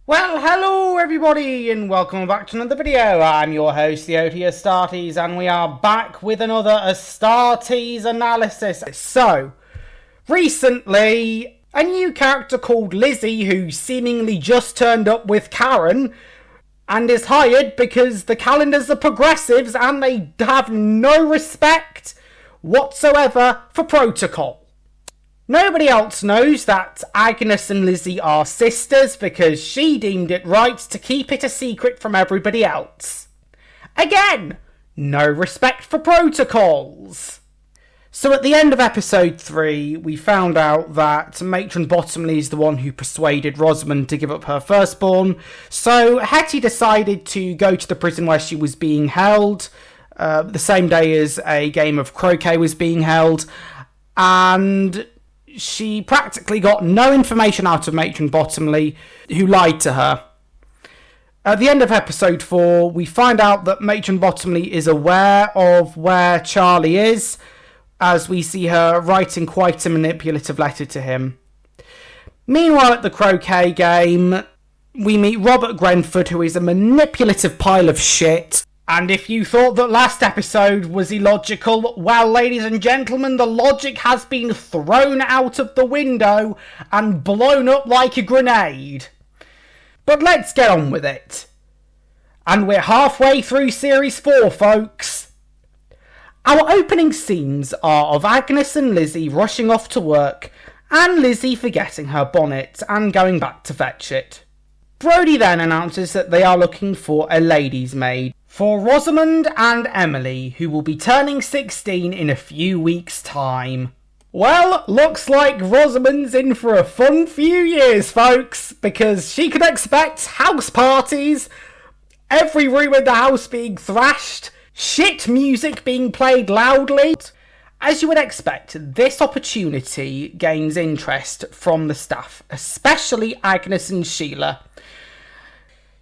Well, hello everybody and welcome back to another video. I'm your host, the OT Astarties, and we are back with another Astarties Analysis. So, recently, a new character called Lizzie, who seemingly just turned up with Karen, and is hired because the calendars are progressives and they have no respect whatsoever for protocol. Nobody else knows that Agnes and Lizzie are sisters because she deemed it right to keep it a secret from everybody else. Again, no respect for protocols. So at the end of episode 3, we found out that Matron Bottomley is the one who persuaded Rosamund to give up her firstborn. So Hetty decided to go to the prison where she was being held, the same day as a game of croquet was being held, and she practically got no information out of Matron Bottomley, who lied to her. At the end of episode 4, we find out that Matron Bottomley is aware of where Charlie is, as we see her writing quite a manipulative letter to him. Meanwhile, at the croquet game, we meet Robert Grenford, who is a manipulative pile of shit. And if you thought that last episode was illogical, well, ladies and gentlemen, the logic has been thrown out of the window and blown up like a grenade. But let's get on with it. And we're halfway through Series 4, folks. Our opening scenes are of Agnes and Lizzie rushing off to work, and Lizzie forgetting her bonnet and going back to fetch it. Brody then announces that they are looking for a lady's maid for Rosamund and Emily, who will be turning 16 in a few weeks' time. Well, looks like Rosamund's in for a fun few years, folks, because she could expect house parties, every room in the house being thrashed, shit music being played loudly. As you would expect, this opportunity gains interest from the staff, especially Agnes and Sheila.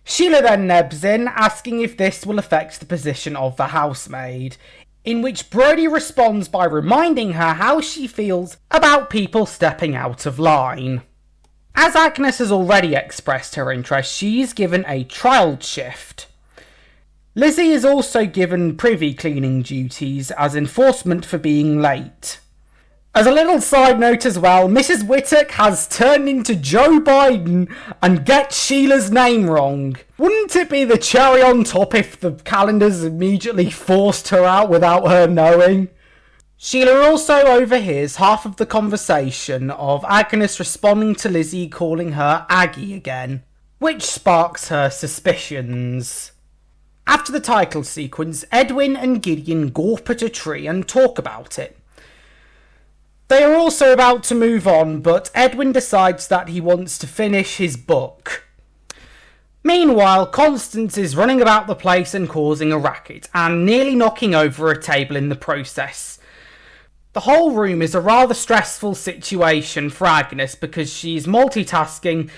Sheila then nebs in, asking if this will affect the position of the housemaid, in which Brody responds by reminding her how she feels about people stepping out of line. As Agnes has already expressed her interest, she is given a trial shift. Lizzie is also given privy cleaning duties as enforcement for being late. As a little side note as well, Mrs. Whittock has turned into Joe Biden and gets Sheila's name wrong. Wouldn't it be the cherry on top if the calendars immediately forced her out without her knowing? Sheila also overhears half of the conversation of Agnes responding to Lizzie calling her Aggie again, which sparks her suspicions. After the title sequence, Edwin and Gideon gawp at a tree and talk about it. They are also about to move on, but Edwin decides that he wants to finish his book. Meanwhile, Constance is running about the place and causing a racket, and nearly knocking over a table in the process. The whole room is a rather stressful situation for Agnes because she's multitasking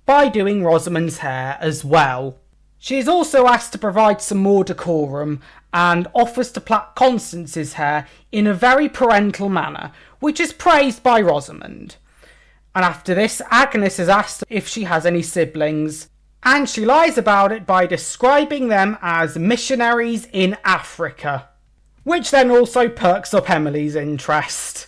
by doing Rosamund's hair as well. She is also asked to provide some more decorum and offers to plait Constance's hair in a very parental manner, which is praised by Rosamund. And after this, Agnes is asked if she has any siblings, and she lies about it by describing them as missionaries in Africa, which then also perks up Emily's interest.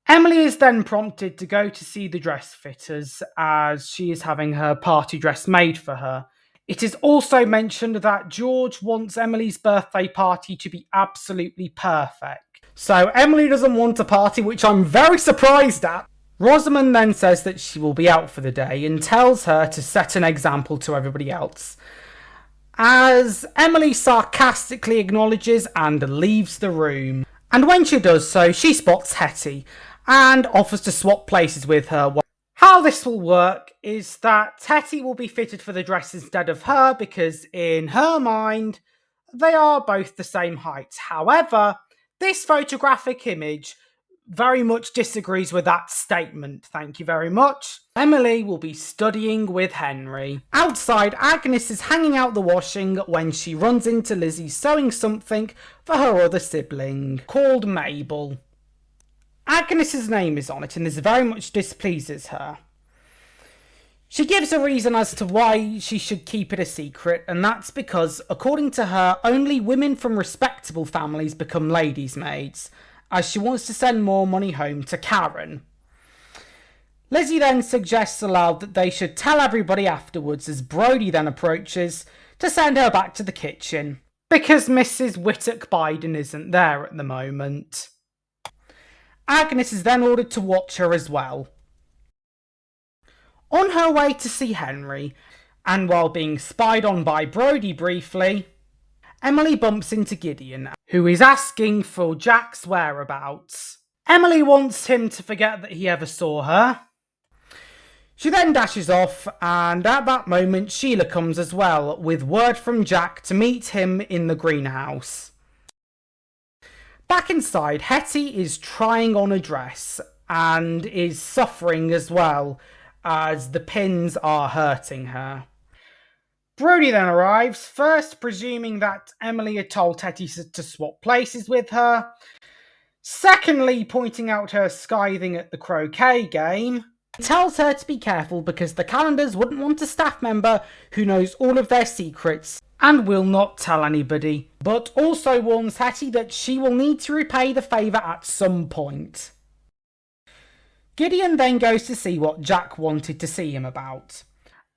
Emily is then prompted to go to see the dress fitters as she is having her party dress made for her. It is also mentioned that George wants Emily's birthday party to be absolutely perfect. So Emily doesn't want a party, which I'm very surprised at. Rosamund then says that she will be out for the day and tells her to set an example to everybody else, as Emily sarcastically acknowledges and leaves the room. And when she does so, she spots Hetty and offers to swap places with her. How this will work is that Hetty will be fitted for the dress instead of her because in her mind, they are both the same height. However, this photographic image very much disagrees with that statement. Thank you very much. Emily will be studying with Henry. Outside, Agnes is hanging out the washing when she runs into Lizzie sewing something for her other sibling, called Mabel. Agnes's name is on it and this very much displeases her. She gives a reason as to why she should keep it a secret, and that's because, according to her, only women from respectable families become ladies' maids, as she wants to send more money home to Karen. Lizzie then suggests aloud that they should tell everybody afterwards, as Brody then approaches to send her back to the kitchen, because Mrs. Whittock Biden isn't there at the moment. Agnes is then ordered to watch her as well. On her way to see Henry, and while being spied on by Brody briefly, Emily bumps into Gideon, who is asking for Jack's whereabouts. Emily wants him to forget that he ever saw her. She then dashes off, and at that moment Sheila comes as well, with word from Jack to meet him in the greenhouse. Back inside, Hetty is trying on a dress, and is suffering as well, as the pins are hurting her. Brody then arrives, first presuming that Emily had told Hetty to swap places with her, secondly pointing out her scything at the croquet game. He tells her to be careful because the Calendars wouldn't want a staff member who knows all of their secrets and will not tell anybody, but also warns Hetty that she will need to repay the favour at some point. Gideon then goes to see what Jack wanted to see him about.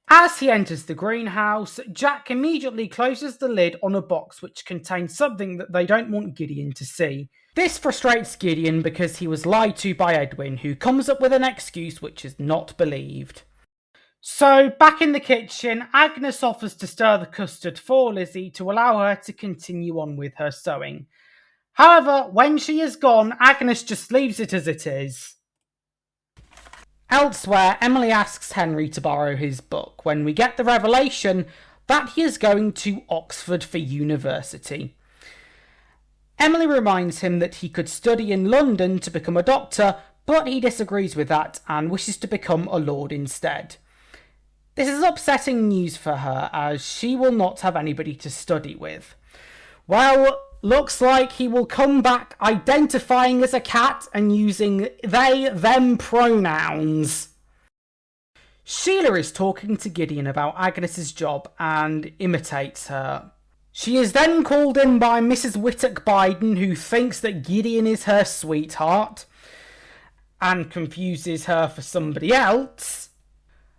As he enters the greenhouse, Jack immediately closes the lid on a box which contains something that they don't want Gideon to see. This frustrates Gideon because he was lied to by Edwin, who comes up with an excuse which is not believed. So, back in the kitchen, Agnes offers to stir the custard for Lizzie to allow her to continue on with her sewing. However, when she is gone, Agnes just leaves it as it is. Elsewhere, Emily asks Henry to borrow his book when we get the revelation that he is going to Oxford for university. Emily reminds him that he could study in London to become a doctor, but he disagrees with that and wishes to become a lord instead. This is upsetting news for her, as she will not have anybody to study with. Well, looks like he will come back identifying as a cat and using they, them pronouns. Sheila is talking to Gideon about Agnes's job and imitates her. She is then called in by Mrs. Whittock Biden, who thinks that Gideon is her sweetheart and confuses her for somebody else.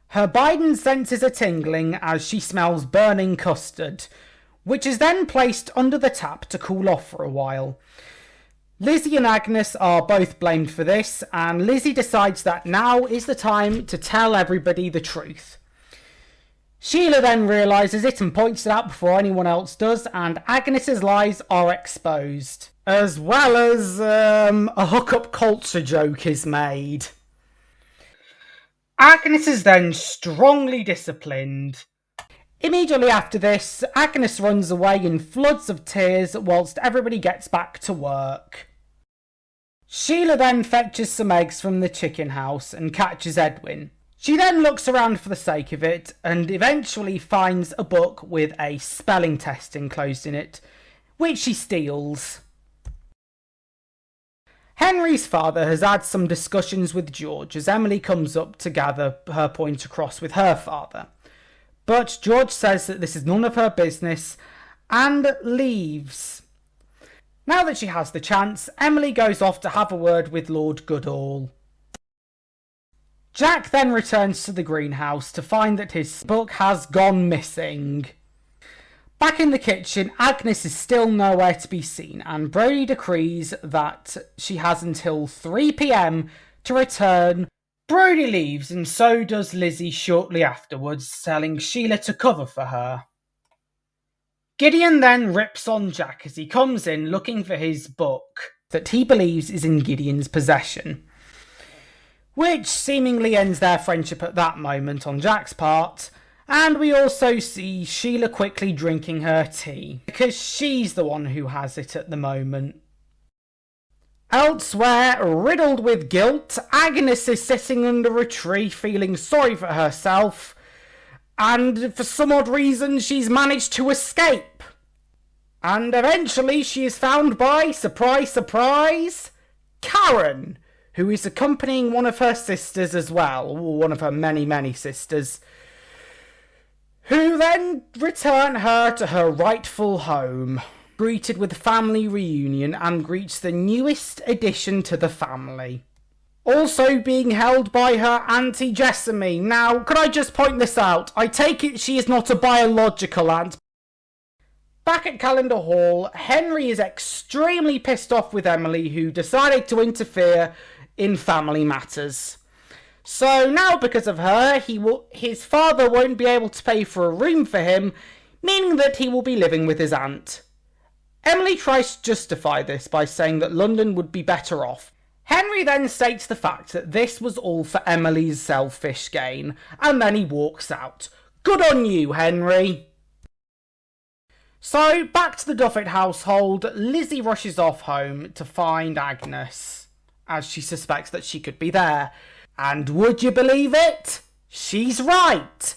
Her Biden senses are tingling as she smells burning custard, which is then placed under the tap to cool off for a while. Lizzie and Agnes are both blamed for this, and Lizzie decides that now is the time to tell everybody the truth. Sheila then realises it and points it out before anyone else does, and Agnes's lies are exposed, as well as a hookup culture joke is made. Agnes is then strongly disciplined. Immediately after this, Agnes runs away in floods of tears whilst everybody gets back to work. Sheila then fetches some eggs from the chicken house and catches Edwin. She then looks around for the sake of it and eventually finds a book with a spelling test enclosed in it, which she steals. Henry's father has had some discussions with George as Emily comes up to gather her point across with her father. But George says that this is none of her business and leaves. Now that she has the chance, Emily goes off to have a word with Lord Goodall. Jack then returns to the greenhouse to find that his book has gone missing. Back in the kitchen, Agnes is still nowhere to be seen, and Brody decrees that she has until 3 p.m. to return. Brody leaves, and so does Lizzie shortly afterwards, telling Sheila to cover for her. Gideon then rips on Jack as he comes in looking for his book that he believes is in Gideon's possession, which seemingly ends their friendship at that moment on Jack's part. And we also see Sheila quickly drinking her tea, because she's the one who has it at the moment. Elsewhere, riddled with guilt, Agnes is sitting under a tree feeling sorry for herself, and for some odd reason she's managed to escape. And eventually she is found by, surprise surprise, Karen, who is accompanying one of her sisters as well, one of her many sisters. who then return her to her rightful home, greeted with family reunion, and greets the newest addition to the family. Also being held by her Auntie Jessamine. Now, could I just point this out? I take it she is not a biological aunt. Back at Calendar Hall, Henry is extremely pissed off with Emily, who decided to interfere in family matters. So now, because of her, his father won't be able to pay for a room for him, meaning that he will be living with his aunt. Emily tries to justify this by saying that London would be better off. Henry then states the fact that this was all for Emily's selfish gain, and then he walks out. Good on you, Henry! So, back to the Duffet household, Lizzie rushes off home to find Agnes, as she suspects that she could be there. And would you believe it? She's right!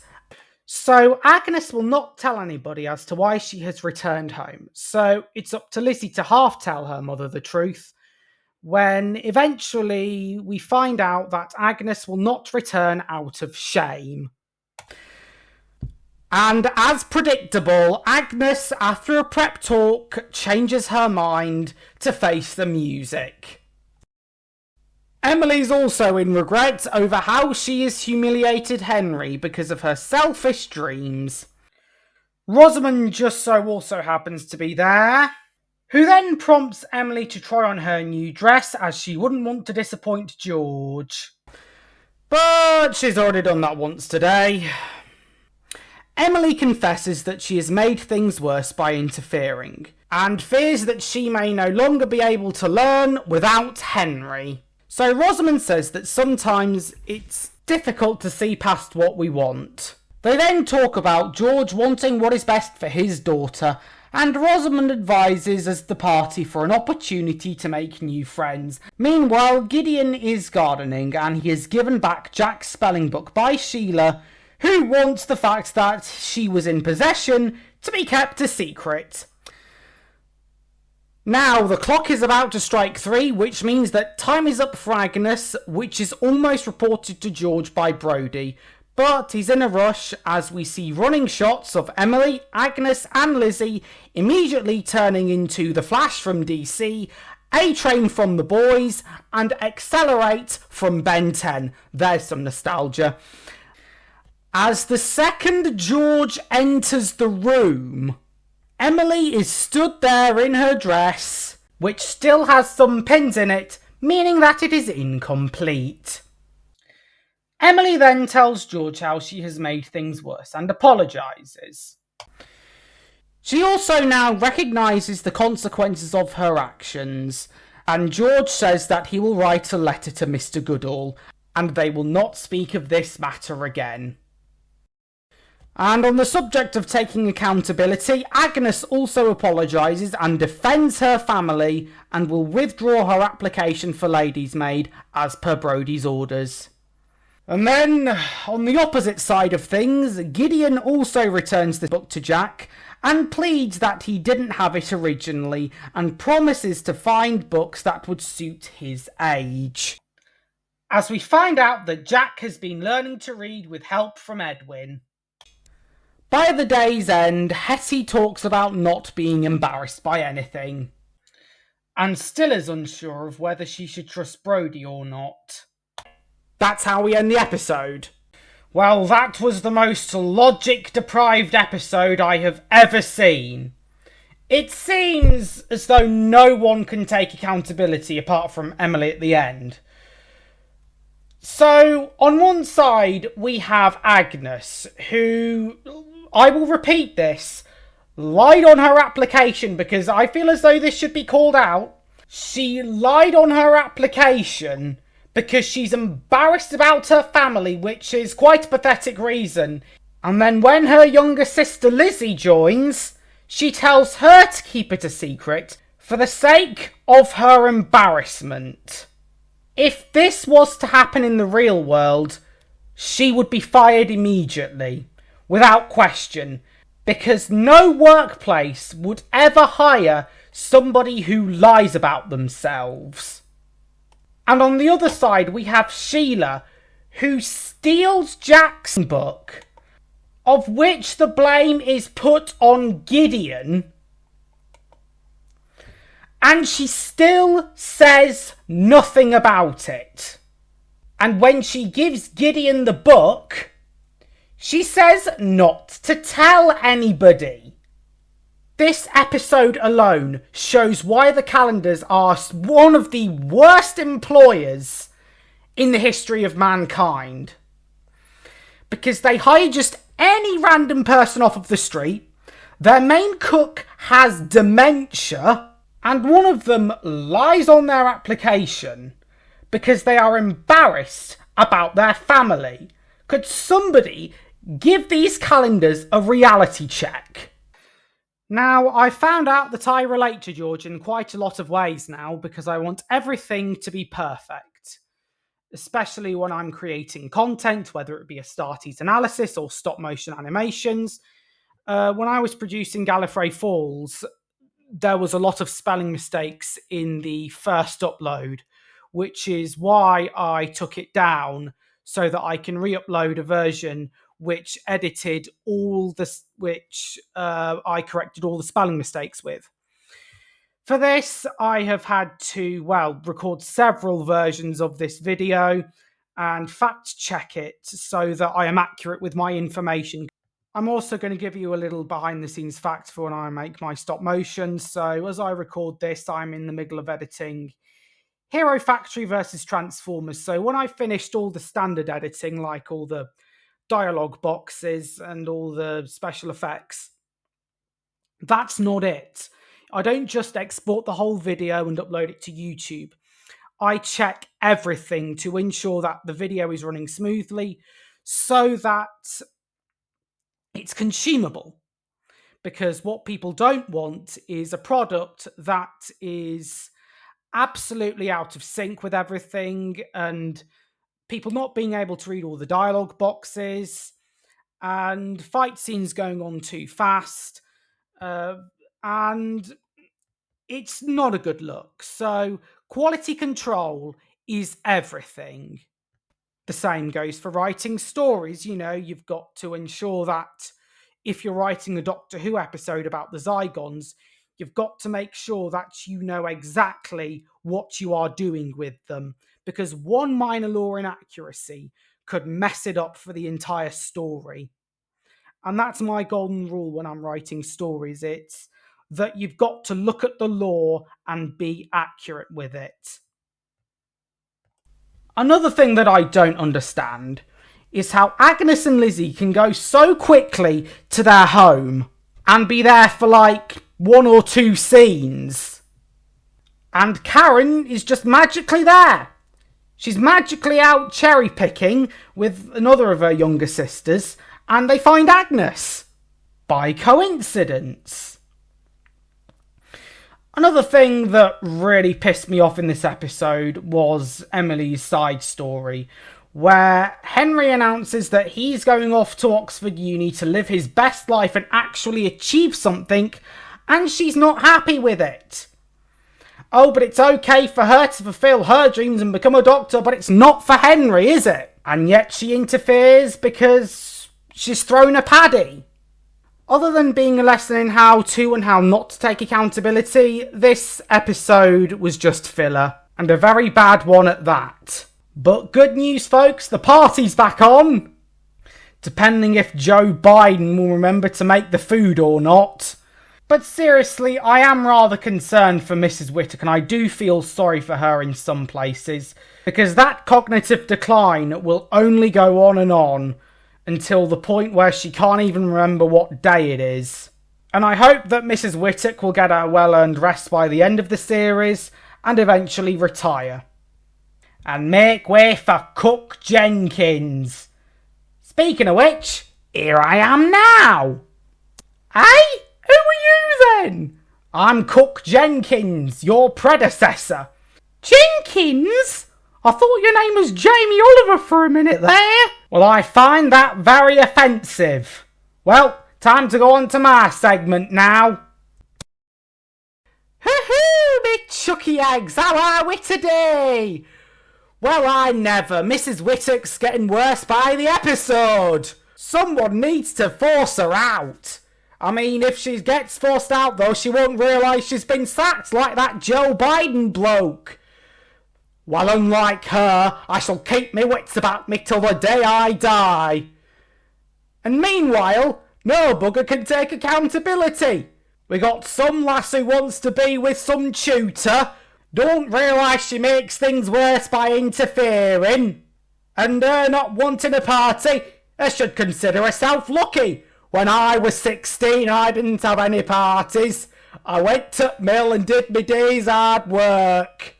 So, Agnes will not tell anybody as to why she has returned home, so it's up to Lizzie to half tell her mother the truth, when eventually we find out that Agnes will not return out of shame. And as predictable, Agnes, after a prep talk, changes her mind to face the music. Emily's also in regret over how she has humiliated Henry because of her selfish dreams. Rosamond just so also happens to be there, who then prompts Emily to try on her new dress as she wouldn't want to disappoint George. But she's already done that once today. Emily confesses that she has made things worse by interfering, and fears that she may no longer be able to learn without Henry. So Rosamond says that sometimes it's difficult to see past what we want. They then talk about George wanting what is best for his daughter, and Rosamond advises as the party for an opportunity to make new friends. Meanwhile, Gideon is gardening, and he has given back Jack's spelling book by Sheila, who wants the fact that she was in possession to be kept a secret. Now, the clock is about to strike 3, which means that time is up for Agnes, which is almost reported to George by Brodie. But he's in a rush as we see running shots of Emily, Agnes and Lizzie immediately turning into The Flash from DC, A-Train from The Boys, and Accelerate from Ben 10. There's some nostalgia. As the second George enters the room, Emily is stood there in her dress, which still has some pins in it, meaning that it is incomplete. Emily then tells George how she has made things worse and apologises. She also now recognises the consequences of her actions, and George says that he will write a letter to Mr. Goodall, and they will not speak of this matter again. And on the subject of taking accountability, Agnes also apologises and defends her family and will withdraw her application for lady's maid as per Brodie's orders. And then, on the opposite side of things, Gideon also returns the book to Jack and pleads that he didn't have it originally and promises to find books that would suit his age. As we find out that Jack has been learning to read with help from Edwin. By the day's end, Hetty talks about not being embarrassed by anything, and still is unsure of whether she should trust Brodie or not. That's how we end the episode. Well, that was the most logic-deprived episode I have ever seen. It seems as though no one can take accountability apart from Emily at the end. So, on one side, we have Agnes, who, I will repeat this, lied on her application because I feel as though this should be called out. She lied on her application because she's embarrassed about her family, which is quite a pathetic reason. And then when her younger sister Lizzie joins, she tells her to keep it a secret for the sake of her embarrassment. If this was to happen in the real world, she would be fired immediately, without question, because no workplace would ever hire somebody who lies about themselves. And on the other side, we have Sheila, who steals Jack's book of which the blame is put on Gideon, and she still says nothing about it. And when she gives Gideon the book, she says not to tell anybody. This episode alone shows why the calendars are one of the worst employers in the history of mankind. Because they hire just any random person off of the street, their main cook has dementia, and one of them lies on their application because they are embarrassed about their family. Could somebody give these calendars a reality check? Now, I found out that I relate to George in quite a lot of ways now because I want everything to be perfect. Especially when I'm creating content, whether it be Astarties Analysis or stop motion animations. When I was producing Gallifrey Falls, there was a lot of spelling mistakes in the first upload, which is why I took it down so that I can re-upload a version which edited all the I corrected all the spelling mistakes with. For this, I have had to, record several versions of this video and fact check it so that I am accurate with my information. I'm also going to give you a little behind the scenes fact for when I make my stop motion. So as I record this, I'm in the middle of editing Hero Factory versus Transformers. So when I finished all the standard editing, like all the dialogue boxes and all the special effects, that's not it. I don't just export the whole video and upload it to YouTube. I check everything to ensure that the video is running smoothly so that it's consumable. Because what people don't want is a product that is absolutely out of sync with everything and people not being able to read all the dialogue boxes and fight scenes going on too fast. And it's not a good look. So quality control is everything. The same goes for writing stories. You know, you've got to ensure that if you're writing a Doctor Who episode about the Zygons, you've got to make sure that you know exactly what you are doing with them. Because one minor lore inaccuracy could mess it up for the entire story. And that's my golden rule when I'm writing stories. It's that you've got to look at the lore and be accurate with it. Another thing that I don't understand is how Agnes and Lizzie can go so quickly to their home and be there for like 1 or 2 scenes. And Karen is just magically there. She's magically out cherry picking with another of her younger sisters, and they find Agnes by coincidence. Another thing that really pissed me off in this episode was Emily's side story, where Henry announces that he's going off to Oxford Uni to live his best life and actually achieve something, and she's not happy with it. Oh, but it's okay for her to fulfill her dreams and become a doctor, but it's not for Henry, is it? And yet she interferes because she's thrown a paddy. Other than being a lesson in how to and how not to take accountability, this episode was just filler, and a very bad one at that. But good news, folks, the party's back on! Depending if Joe Biden will remember to make the food or not. But seriously, I am rather concerned for Mrs. Whittaker, and I do feel sorry for her in some places, because that cognitive decline will only go on and on until the point where she can't even remember what day it is. And I hope that Mrs. Whittaker will get her well-earned rest by the end of the series and eventually retire. And make way for Cook Jenkins. Speaking of which, here I am now. Hey? Who are you then? I'm Cook Jenkins, your predecessor. Jenkins? I thought your name was Jamie Oliver for a minute there. Well, I find that very offensive. Well, time to go on to my segment now. Hoo-hoo, me chucky eggs, how are we today? Well, I never. Mrs. Whittaker's getting worse by the episode. Someone needs to force her out. I mean, if she gets forced out, though, she won't realise she's been sacked like that Joe Biden bloke. While unlike her, I shall keep my wits about me till the day I die. And meanwhile, no bugger can take accountability. We got some lass who wants to be with some tutor, don't realise she makes things worse by interfering, and her not wanting a party. I should consider herself lucky. When I was 16, I didn't have any parties. I went to mill and did my day's hard work.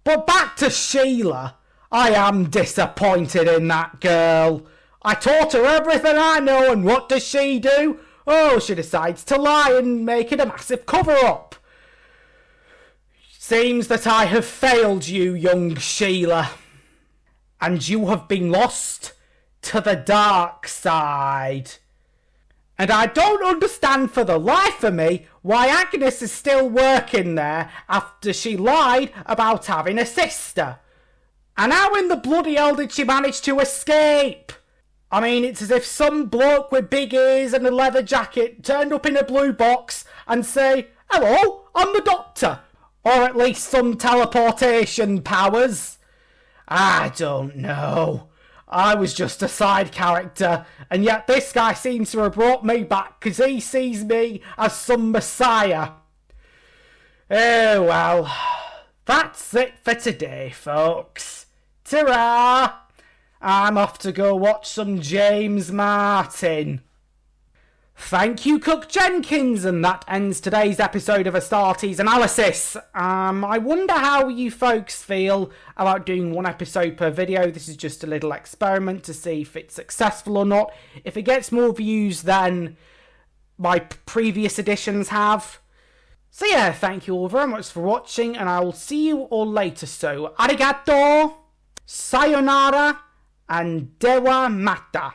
But back to Sheila. I am disappointed in that girl. I taught her everything I know, and what does she do? Oh, she decides to lie and make it a massive cover-up. Seems that I have failed you, young Sheila. And you have been lost to the dark side. And I don't understand for the life of me why Agnes is still working there after she lied about having a sister. And how in the bloody hell did she manage to escape? I mean, it's as if some bloke with big ears and a leather jacket turned up in a blue box and say, "Hello, I'm the doctor." Or at least some teleportation powers. I don't know. I was just a side character, and yet this guy seems to have brought me back because he sees me as some messiah. Oh well, that's it for today, folks. Ta-ra! I'm off to go watch some James Martin. Thank you, Cook Jenkins, and that ends today's episode of Astarties Analysis. I wonder how you folks feel about doing one episode per video. This is just a little experiment to see if it's successful or not. If it gets more views than my previous editions have. So yeah, thank you all very much for watching, and I will see you all later. So, arigato, sayonara, and dewa mata.